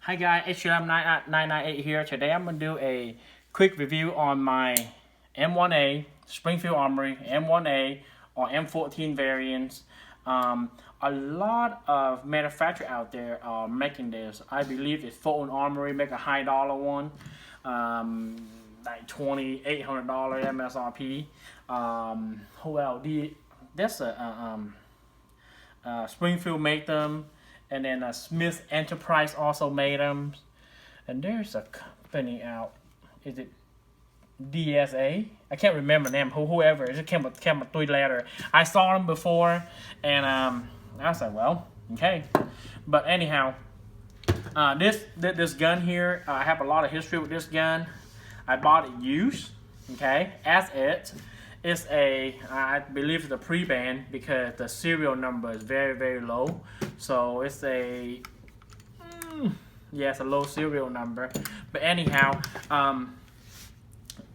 Hi guys, it's M1A 7.62x51 here. Today I'm going to do a quick review on my M1A, Springfield Armory, M1A, or M14 variants. A lot of manufacturers out there are making this. I believe it's Fulton Armory make a high dollar one, like $2,800 MSRP. Who else? That's Springfield make them. And then Smith Enterprise also made them. And there's a company out. Is it DSA? I can't remember them. Whoever. It just came with 3 letters. I saw them before. And I was like, well, okay. But anyhow, this gun here, I have a lot of history with this gun. I bought it used. Okay. As it's I believe it's a pre-band because the serial number is very, very low. So it's a, it's a low serial number. But anyhow,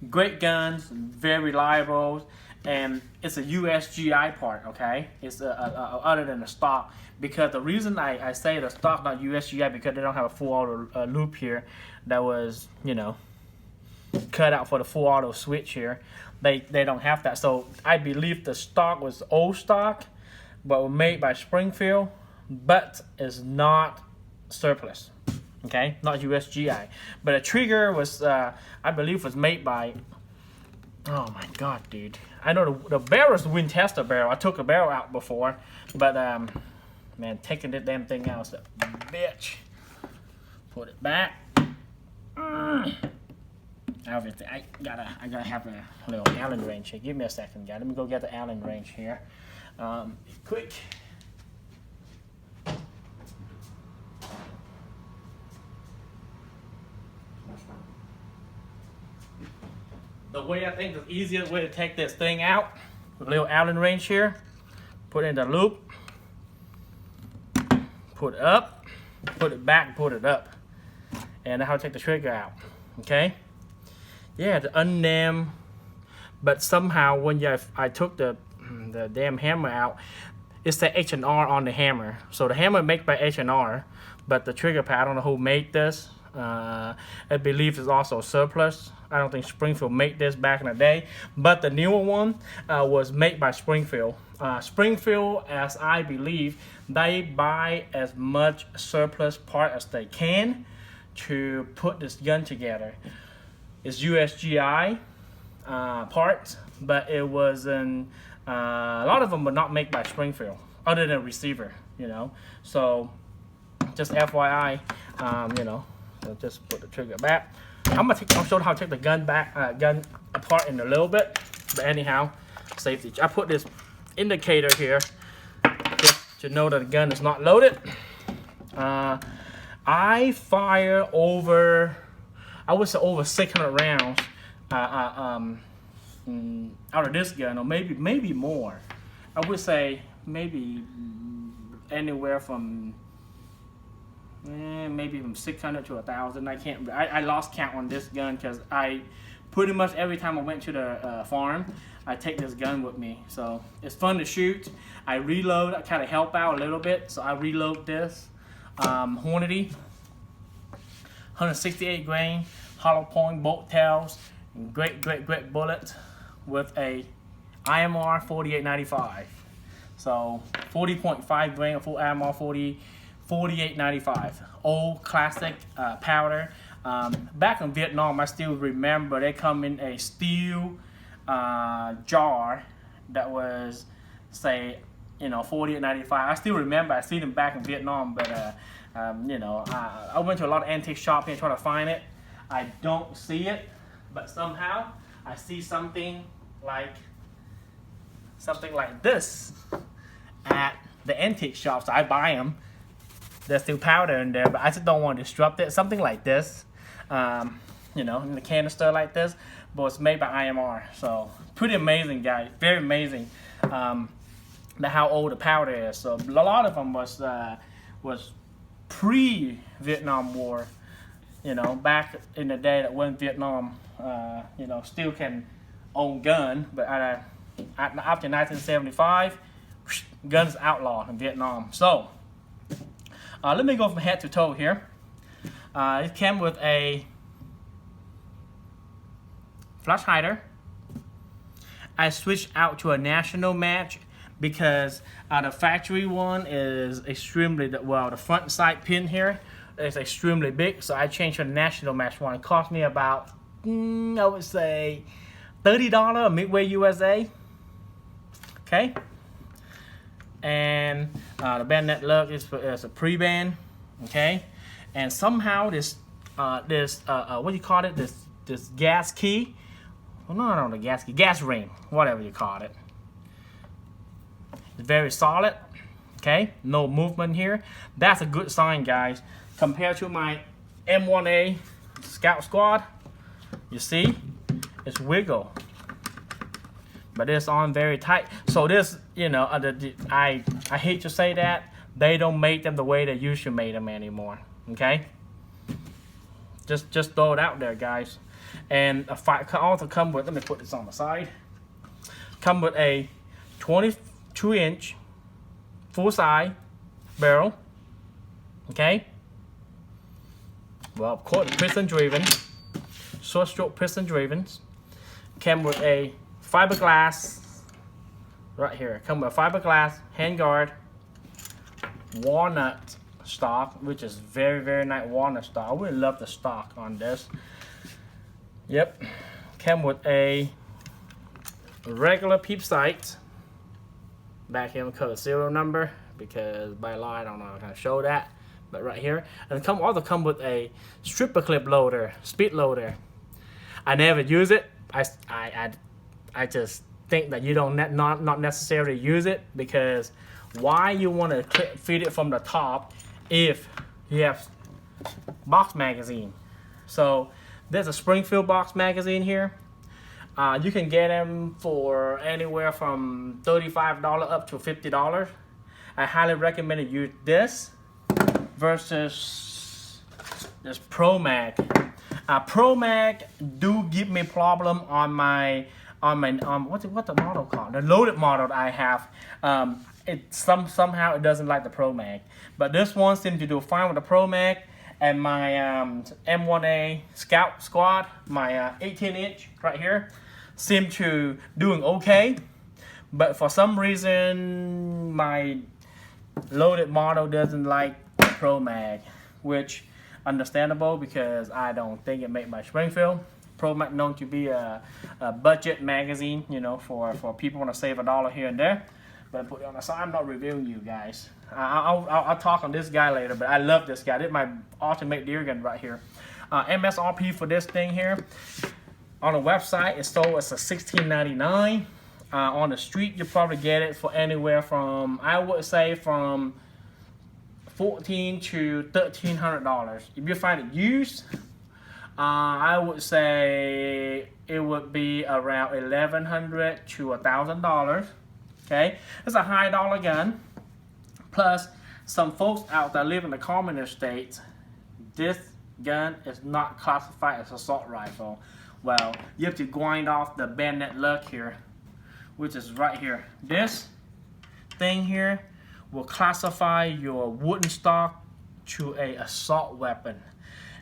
great guns, very reliable, and it's a USGI part, okay? It's other than the stock. Because the reason I say the stock, not USGI, because they don't have a full auto loop here that was, cut out for the full auto switch here. They don't have that. So I believe the stock was old stock, but was made by Springfield, but is not surplus. Okay, not USGI. But the trigger was, I believe, was made by. Oh my God, dude! I know the barrel is the Winchester barrel. I took a barrel out before, but man, taking that damn thing out is a bitch. Put it back. Obviously, I gotta have a little Allen wrench here. Give me a second, guys. Let me go get the Allen wrench here. Quick. The way I think the easiest way to take this thing out with a little Allen wrench here. Put it in the loop. Put it up. Put it back. Put it up. And that's how to take the trigger out. Okay. Yeah, the unnamed, but somehow when I took the damn hammer out, it's the H&R on the hammer. So the hammer made by H&R, but the trigger pad, I don't know who made this. I believe it's also surplus. I don't think Springfield made this back in the day, but the newer one was made by Springfield. Springfield, as I believe, they buy as much surplus part as they can to put this gun together. It's USGI parts, but it wasn't. A lot of them were not made by Springfield, other than receiver, So, just FYI, so just put the trigger back. I'll show you how to take the gun apart in a little bit. But anyhow, safety. I put this indicator here just to know that the gun is not loaded. I fire over. I would say over 600 rounds out of this gun, or maybe more. I would say maybe anywhere from maybe from 600 to 1,000. I lost count on this gun because I pretty much every time I went to the farm, I take this gun with me. So it's fun to shoot. I reload. I kind of help out a little bit, so I reload this Hornady. 168 grain, hollow point bolt tails, great bullet with a IMR 4895. So 40.5 grain of full IMR 4895. Old classic powder. Back in Vietnam, I still remember they come in a steel jar that was, say, 4895. I still remember. I seen them back in Vietnam, but I went to a lot of antique shops here trying to find it. I don't see it, but somehow I see something like this at the antique shops. So I buy them. There's still powder in there, but I just don't want to disrupt it. Something like this, in the canister like this, but it's made by IMR. So pretty amazing, guys. Very amazing. How old the powder is. So a lot of them was pre-Vietnam War, back in the day that when Vietnam, still can own gun, but after 1975, guns outlawed in Vietnam. So let me go from head to toe here. It came with a flash hider. I switched out to a national match because the factory one is extremely, well, the front side pin here is extremely big, so I changed to the national match one. It cost me about, I would say, $30 Midway USA. Okay. And the bayonet lug is a pre-band. Okay. And somehow this what do you call it? This gas key. Well, no, the gas key, gas ring, whatever you call it. It's very solid. Okay, no movement here. That's a good sign, guys. Compared to my M1A Scout Squad, you see, it's wiggle, but it's on very tight. So this, you know, I hate to say that they don't make them the way they used to make them anymore. Okay, just throw it out there, guys. And also come with, let me put this on the side, come with a 22-inch full-size barrel. Okay, well, of course, piston driven, short stroke piston driven. Came with a fiberglass right here. Come with a fiberglass handguard, walnut stock, which is very nice walnut stock. I really love the stock on this. Yep, came with a regular peep sight. Back here, I'm gonna cut a serial number because by law I don't know how to show that, but right here. And also come with a stripper clip loader, speed loader. I never use it. I just think that you don't not necessarily use it, because why you want to feed it from the top if you have box magazine? So there's a Springfield box magazine here. You can get them for anywhere from $35 up to $50. I highly recommend you use this versus this Pro Mag. Pro Mag do give me problem on my what's the model called? The loaded model that I have. Somehow it doesn't like the Pro Mag, but this one seems to do fine with the Pro Mag. And my M1A Scout Squad, my 18-inch right here, seem to doing okay. But for some reason, my loaded model doesn't like Pro Mag, which understandable because I don't think it made by Springfield. Pro Mag known to be a budget magazine, you know, for people want to save $1 here and there. But I put it on the side. I'm not reviewing you guys. I'll talk on this guy later, but I love this guy. This is my ultimate deer gun right here. MSRP for this thing here on the website is sold as a $16.99. On the street, you probably get it for anywhere from, I would say, from $1,400 to $1,300. If you find it used, I would say it would be around $1,100 to $1,000. Okay, it's a high dollar gun. Plus, some folks out there live in the communist states, this gun is not classified as assault rifle. Well, you have to grind off the bayonet lug here, which is right here. This thing here will classify your wooden stock to a assault weapon.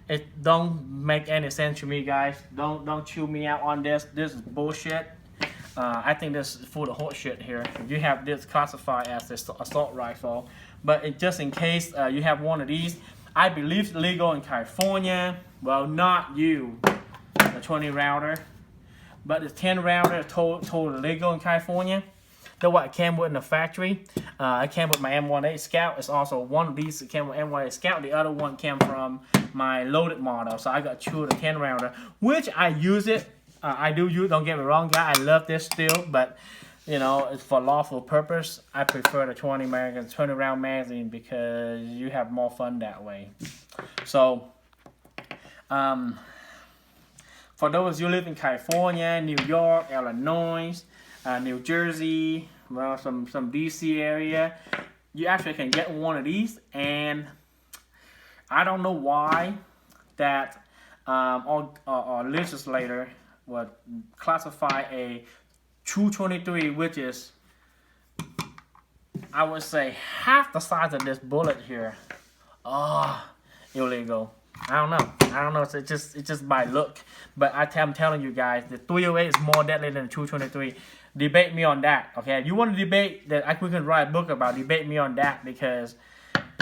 It don't make any sense to me, guys. Don't chew me out on this. This is bullshit. I think this is full of horse shit here. You have this classified as an assault rifle, but just in case you have one of these, I believe it's legal in California. Well, not you, the 20 rounder, but the 10 rounder is totally legal in California. That's what it came with in the factory. It came with my M1A Scout. It's also one of these that came with M1A Scout. The other one came from my loaded model. So I got two of the 10 rounder, which I use it. I do use, don't get me wrong, guys, I love this still, but you know, it's for lawful purpose. I prefer the 20 round magazine because you have more fun that way. So, for those you live in California, New York, Illinois, New Jersey, well, some DC area, you actually can get one of these, and I don't know why that our legislator would classify a 223, which is, I would say, half the size of this bullet here. Illegal. I don't know. It's just by look. But I'm telling you guys, the 308 is more deadly than the 223. Debate me on that. Okay, if you want to debate that, we can write a book about. Debate me on that, because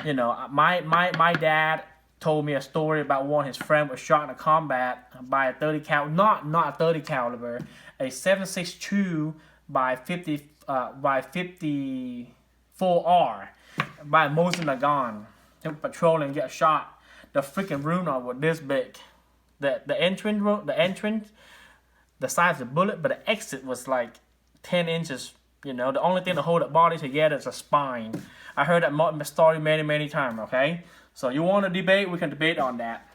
you know my dad told me a story about one of his friend was shot in a combat by a 30 cal, not a 30 caliber, a 7.62 by 54R by a Mosin Nagant. He was patrolling, get shot. The freaking room was this big. The entrance, the size of the bullet, but the exit was like 10 inches. You know, the only thing to hold the body together is a spine. I heard that story many times. Okay, so you want to debate? We can debate on that.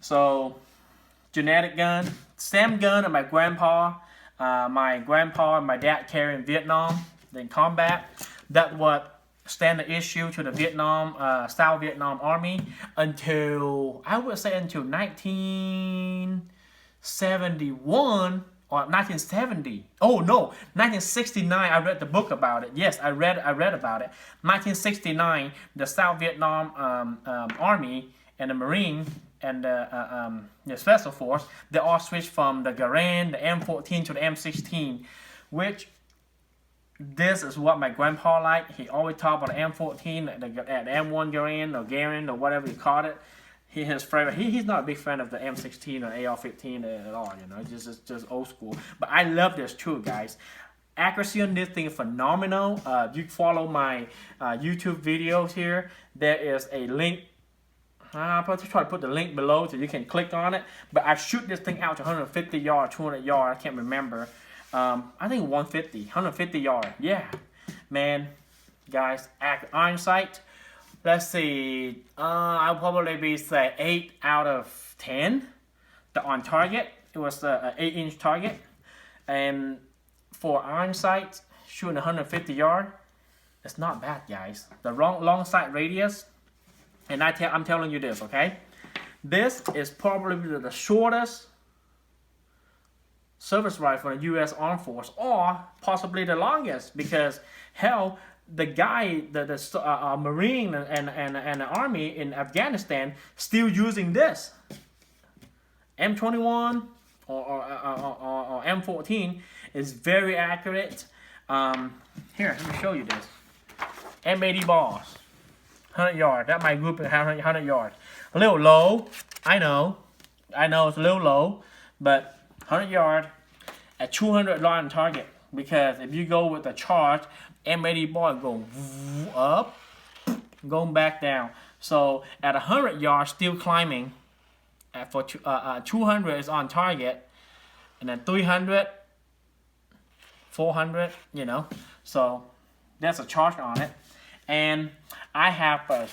So genetic gun, same gun that my grandpa and my dad carried in Vietnam in combat. That what stand the issue to the South Vietnam Army until, I would say, until 1971 or 1970. Oh no, 1969. I read the book about it. Yes, I read about it. 1969, the South Vietnam Army and the Marine and the Special Force, they all switched from the Garand, the M14 to the M16, which this is what my grandpa liked. He always talked about the M14, the M1 Garand or whatever you called it. His favorite. He's not a big fan of the M16 or AR-15 at all. You know, it's just old school. But I love this too, guys. Accuracy on this thing is phenomenal. You follow my YouTube videos here. There is a link. I'll try to put the link below so you can click on it. But I shoot this thing out to 150 yards, 200 yards. I can't remember. I think 150 yards. Yeah, man, guys. Iron sight. Let's see. I'll probably be say 8 out of 10. The on target. It was an 8-inch target, and for iron sight shooting 150 yards, it's not bad, guys. The long sight radius. And I'm telling you this, okay? This is probably the shortest service rifle in the U.S. Armed Force, or possibly the longest, because hell, the guy, the Marine and the Army in Afghanistan still using this M21 or M14 is very accurate. Here, let me show you this. M80 balls. 100 yards. That might group at 100 yards. A little low. I know it's a little low, but 100 yards at 200 line target. Because if you go with the charge, M80 ball go up, going back down. So at 100 yards, still climbing. For 200 is on target, and then 300, 400. You know, so that's a charge on it. And I have a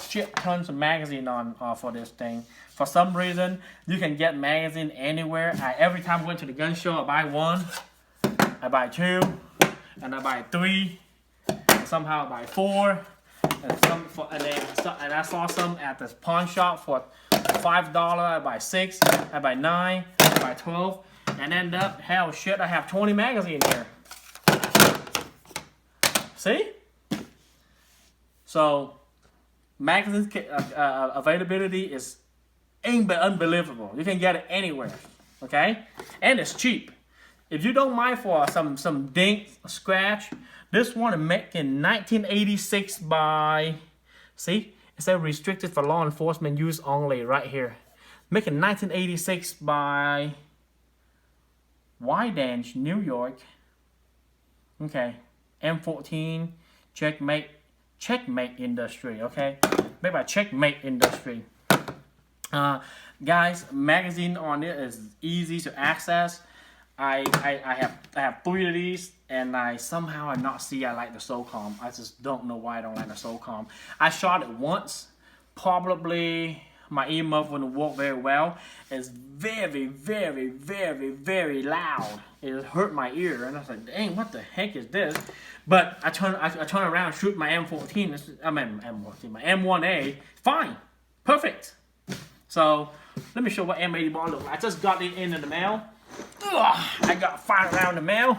shit tons of magazine on for this thing. For some reason, you can get magazine anywhere. Every time I went to the gun show, I buy one, I buy two, and I buy three. And somehow I buy four, and I saw some at the pawn shop for $5. I buy 6, I buy 9, I buy 12, and end up, hell shit, I have 20 magazines here. See? So, magazine availability is unbelievable. You can get it anywhere, okay? And it's cheap. If you don't mind for some dink, scratch, this one is made in 1986 by, see? It says restricted for law enforcement use only right here. Made in 1986 by Wyandanch, New York. Okay, M14, Checkmate Industry, okay? Made by Checkmate Industry. Guys, magazine on it is easy to access. I have 3 of these, and I not see I like the SOCOM. I just don't know why I don't like the SOCOM. I shot it once. Probably my earmuff wouldn't work very well. It's very, very, very, very loud. It hurt my ear, and I was like, dang, what the heck is this? But I turn around, shoot my M14. I mean M14, my M1A. Fine, perfect. So let me show what M80 ball looks like. I just got it in the mail. Ugh, I got 5 around the mail.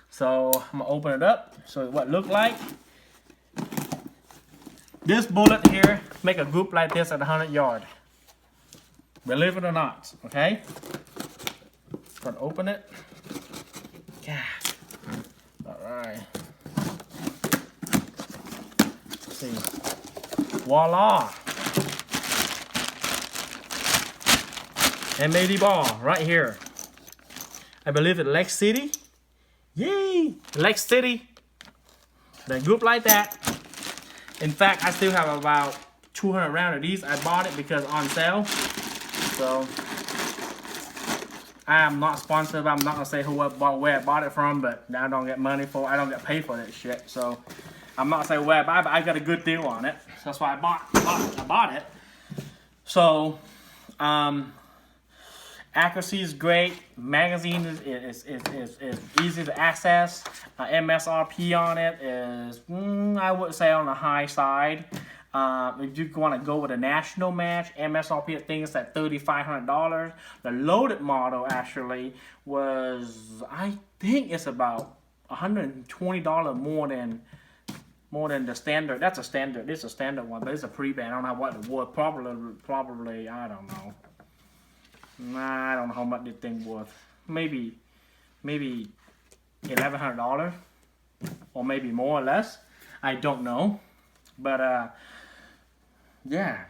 So I'm gonna open it up. So what it look like. This bullet here make a group like this at 100 yards. Believe it or not, okay? Gonna open it. Yeah. All right. Let's see. Voila. M80 ball right here. I believe it's Lake City. Yay! Lake City. The group like that. In fact, I still have about 200 rounds of these. I bought it because on sale. So I am not sponsored. I'm not gonna say where I bought it from, but I don't get money for. I don't get paid for that shit. So I'm not saying where I buy it, but I got a good deal on it. So that's why I bought it. So accuracy is great. Magazine is easy to access. MSRP on it is I would say on the high side. If you want to go with a national match, MSRP I think is at $3,500. The loaded model actually was, I think it's about $120 more than the standard. That's a standard. This is a standard one, but it's a pre-band. I don't know what it was. Probably I don't know. I don't know how much this thing was. Maybe $1,100 or maybe more or less. I don't know, but yeah,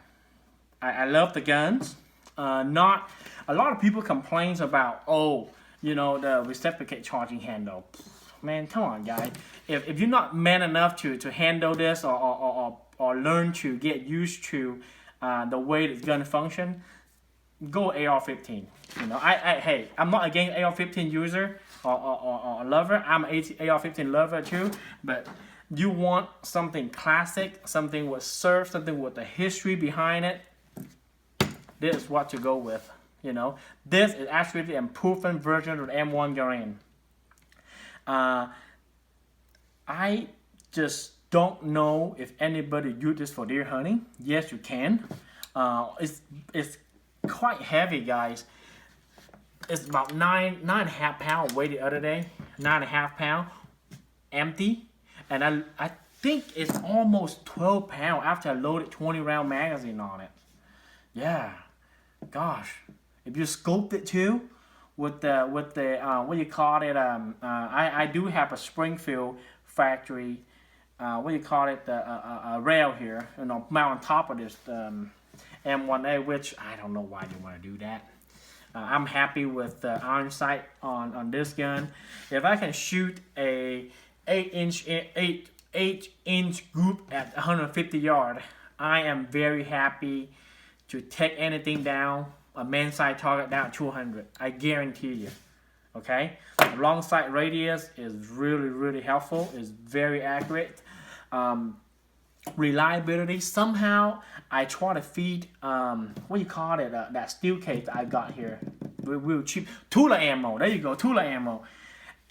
I love the guns. Not a lot of people complains about the reciprocate charging handle. Man, come on, guys. If you're not man enough to handle this or learn to get used to the way this gun function, go AR-15. Hey, I'm not against AR-15 user or lover. I'm an AR-15 lover too, but you want something classic, something with surf, something with the history behind it. This is what to go with. This is actually the improved version of the M1 Garand. I just don't know if anybody use this for deer hunting. Yes, you can. It's quite heavy, guys. It's about 9.5 pounds weight the other day. 9.5 pounds empty, and I think it's almost 12 pounds after I loaded 20 round magazine on it. Yeah, gosh, if you scoped it too with the what do you call it? I do have a Springfield factory. What do you call it? A rail here, mount on top of this M1A, which I don't know why you want to do that. I'm happy with the iron sight on this gun. If I can shoot a 8-inch group at 150 yards, I am very happy to take anything down, a man sight target down 200. I guarantee you. Okay, the long sight radius is really helpful. It's very accurate. Reliability, somehow I try to feed what do you call it, that steel case that I got here, real cheap, Tula ammo. There you go, Tula ammo.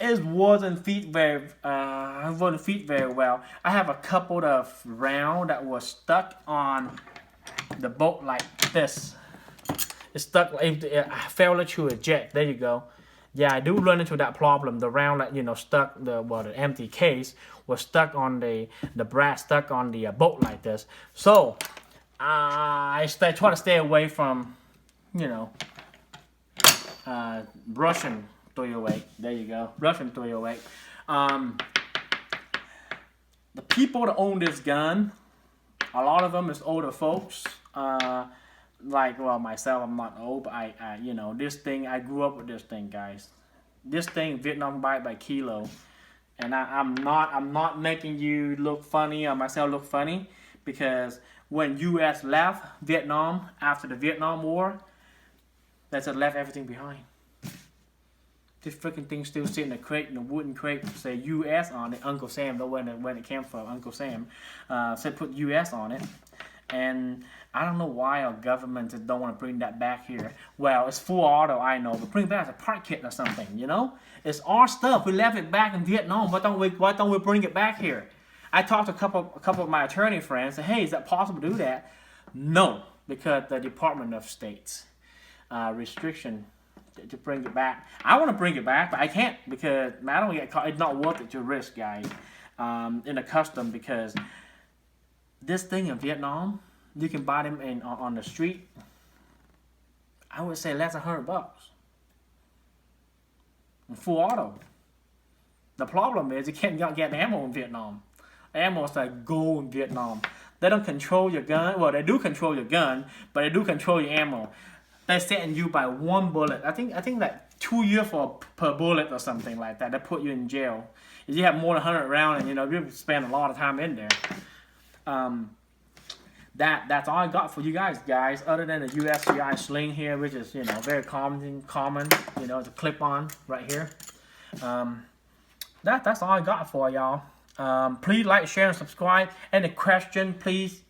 It wasn't feed very well. I have a couple of rounds that was stuck on the bolt like this. It's stuck. It failed to eject. There you go. Yeah, I do run into that problem. The round that stuck, the empty case was stuck on the brass, stuck on the bolt like this. So I try to stay away from Russian 308. There you go, Russian 308. The people that own this gun, a lot of them is older folks. Myself, I'm not old, but this thing, I grew up with this thing, guys. This thing, Vietnam buy it by kilo, and I'm not making you look funny or myself look funny, because when U.S. left Vietnam after the Vietnam War, they just left everything behind. This freaking thing still sitting in a crate, in a wooden crate, say U.S. on it. Uncle Sam, know when it came from. Uncle Sam said put U.S. on it, and I don't know why our government just don't want to bring that back here. Well, it's full auto, I know, but bring it back as a part kit or something, It's our stuff. We left it back in Vietnam. Why don't we bring it back here? I talked to a couple of my attorney friends. Said, hey, is that possible to do that? No, because the Department of State's restriction to bring it back. I want to bring it back, but I can't because I don't get caught. It's not worth it to risk, guys, in a custom, because this thing in Vietnam, You can buy them on the street. I would say less than $100. Full auto. The problem is you can't get ammo in Vietnam. Ammo is like gold in Vietnam. They don't control your gun. Well, they do control your gun, but they do control your ammo. They're setting you by one bullet. I think like 2 years per bullet or something like that. They put you in jail. If you have more than 100 rounds, and you spend a lot of time in there. That's all I got for you guys. Other than the USCI sling here, which is very common. It's a clip-on right here. That's all I got for y'all. Please like, share, and subscribe. Any question, please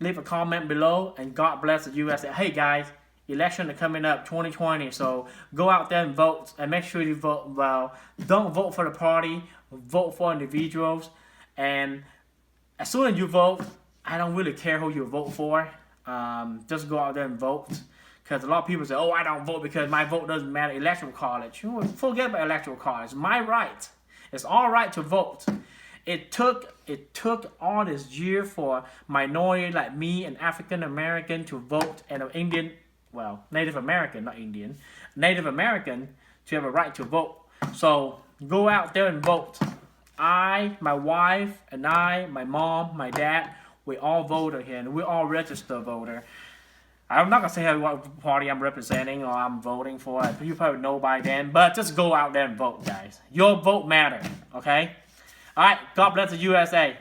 leave a comment below. And God bless the USA. Hey guys, election is coming up 2020, so go out there and vote, and make sure you vote well. Don't vote for the party, vote for individuals. And as soon as you vote, I don't really care who you vote for. Just go out there and vote. Because a lot of people say, oh, I don't vote because my vote doesn't matter. Electoral college. Forget about electoral college. My right. It's all right to vote. It took all this year for minority like me and African American to vote, and an Indian, well, Native American, not Indian, Native American to have a right to vote. So go out there and vote. I, my wife, and my mom, my dad, we all voted here, and we're all registered voter. I'm not going to say what party I'm representing or I'm voting for. You probably know by then. But just go out there and vote, guys. Your vote matters, okay? All right. God bless the USA.